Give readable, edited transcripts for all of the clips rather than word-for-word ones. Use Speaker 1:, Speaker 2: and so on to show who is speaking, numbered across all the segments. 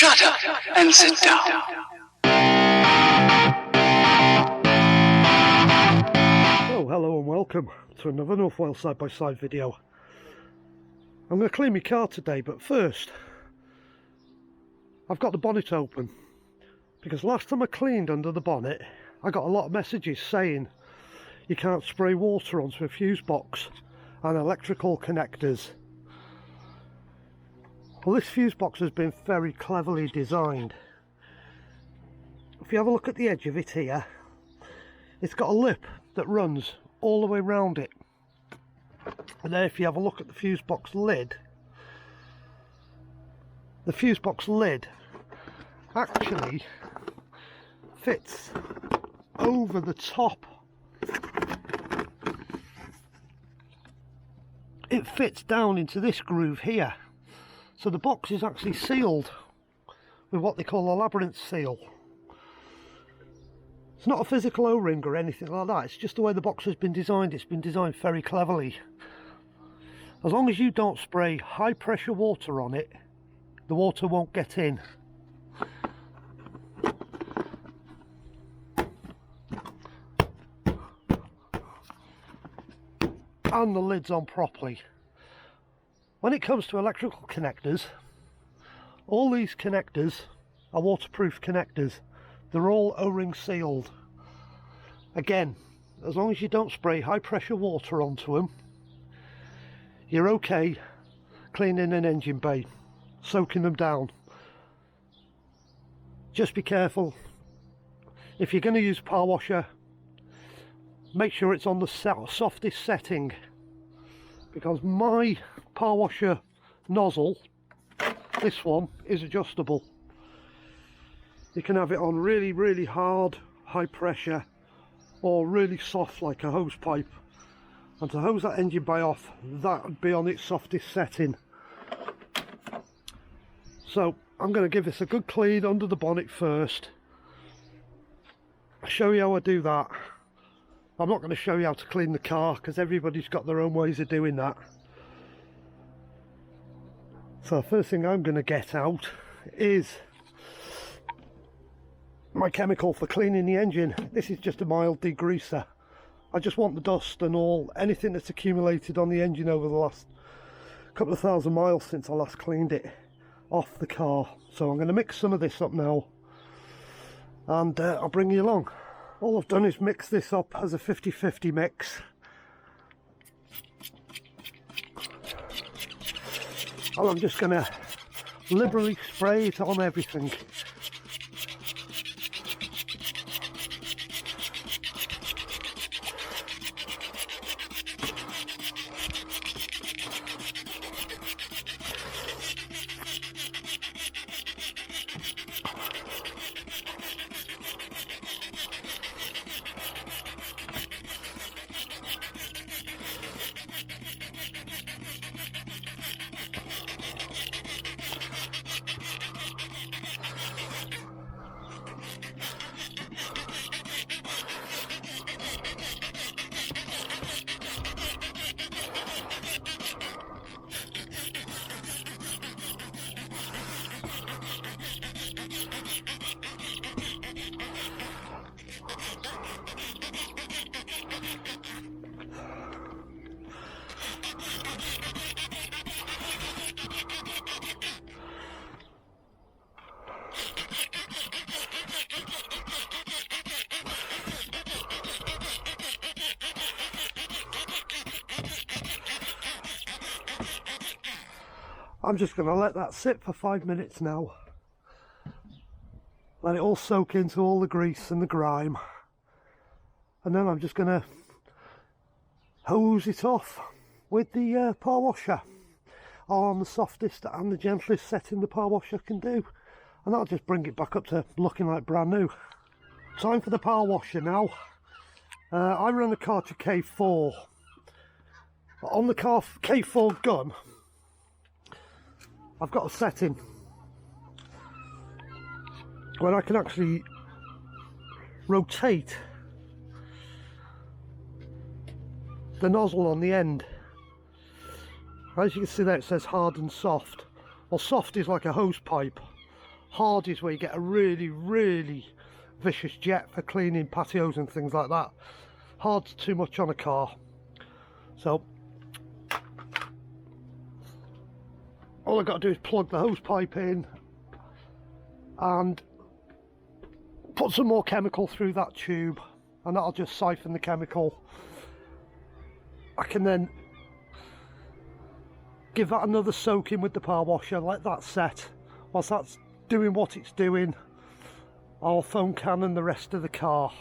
Speaker 1: Shut up and sit down.
Speaker 2: Oh, hello and welcome to another North Wales side-by-side video. I'm going to clean my car today, but first I've got the bonnet open because last time I cleaned under the bonnet I got a lot of messages saying you can't spray water onto a fuse box and electrical connectors. Well, this fuse box has been very cleverly designed. If you have a look at the edge of it here, it's got a lip that runs all the way around it, and then if you have a look at the fuse box lid, the fuse box lid actually fits over the top. It fits down into this groove here, so the box is actually sealed with what they call a labyrinth seal. It's not a physical O-ring or anything like that, it's just the way the box has been designed. It's been designed very cleverly. As long as you don't spray high pressure water on it, the water won't get in. And the lid's on properly. When it comes to electrical connectors, all these connectors are waterproof connectors. They're all O-ring sealed. Again, as long as you don't spray high pressure water onto them, you're okay cleaning an engine bay, soaking them down. Just be careful. If you're going to use power washer, make sure it's on the softest setting, because my power washer nozzle, this one, is adjustable. You can have it on really hard, high pressure, or really soft like a hose pipe. And to hose that engine bay off, that would be on its softest setting. So I'm going to give this a good clean under the bonnet first. I'll show you how I do that. I'm not going to show you how to clean the car because everybody's got their own ways of doing that. So the first thing I'm going to get out is my chemical for cleaning the engine. This is just a mild degreaser. I just want the dust and anything that's accumulated on the engine over the last couple of thousand miles since I last cleaned it off the car. So I'm going to mix some of this up now and I'll bring you along. All I've done is mix this up as a 50-50 mix. And I'm just going to liberally spray it on everything. I'm just going to let that sit for 5 minutes now. Let it all soak into all the grease and the grime. And then I'm just going to hose it off with the power washer. On the softest and the gentlest setting the power washer can do. And that'll just bring it back up to looking like brand new. Time for the power washer now. I run the car to K4. On the car K4 gun, I've got a setting where I can actually rotate the nozzle on the end. As you can see there, it says hard and soft. Well, soft is like a hose pipe, Hard is where you get a really vicious jet for cleaning patios and things like that. Hard's too much on a car. So all I've got to do is plug the hose pipe in and put some more chemical through that tube, and that'll just siphon the chemical. I can then give that another soak in with the power washer, let that set. Whilst that's doing what it's doing, I'll foam cannon the rest of the car.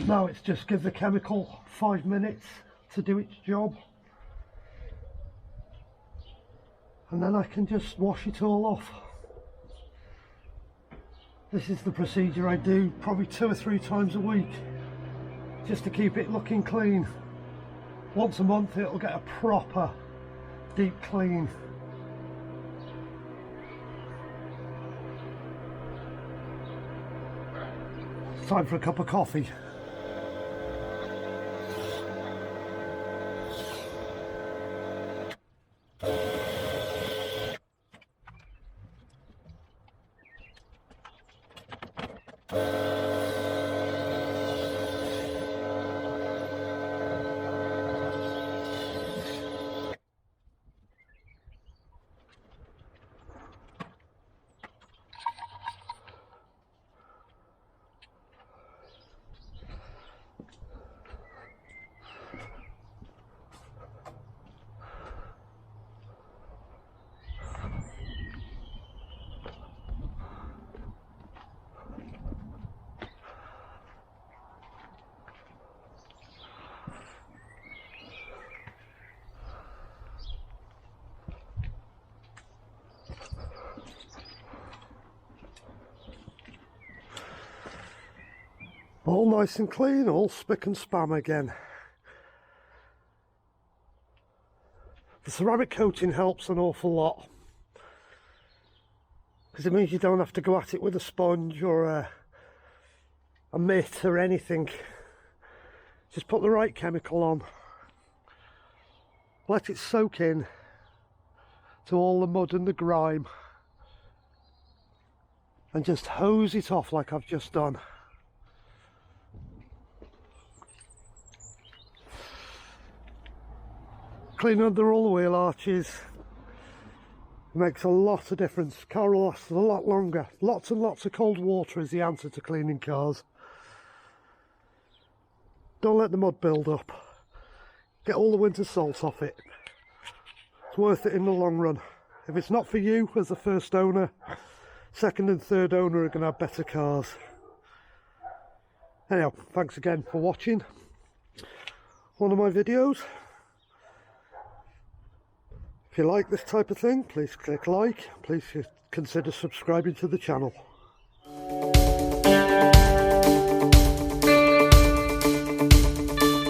Speaker 2: Now it's just give the chemical 5 minutes to do its job, and then I can just wash it all off. This is the procedure I do probably 2 or 3 times a week, just to keep it looking clean. Once a month it'll get a proper deep clean. It's time for a cup of coffee. All nice and clean, all spick and span again. The ceramic coating helps an awful lot, because it means you don't have to go at it with a sponge or a mitt or anything. Just put the right chemical on, let it soak in to all the mud and the grime, and just hose it off like I've just done. Clean under all the wheel arches makes a lot of difference. Car will last a lot longer. Lots and lots of cold water is the answer to cleaning cars. Don't let the mud build up. Get all the winter salt off it. It's worth it in the long run. If it's not for you as the first owner, second and third owner are going to have better cars. Anyhow, thanks again for watching one of my videos. If you like this type of thing, please click like. Please consider subscribing to the channel.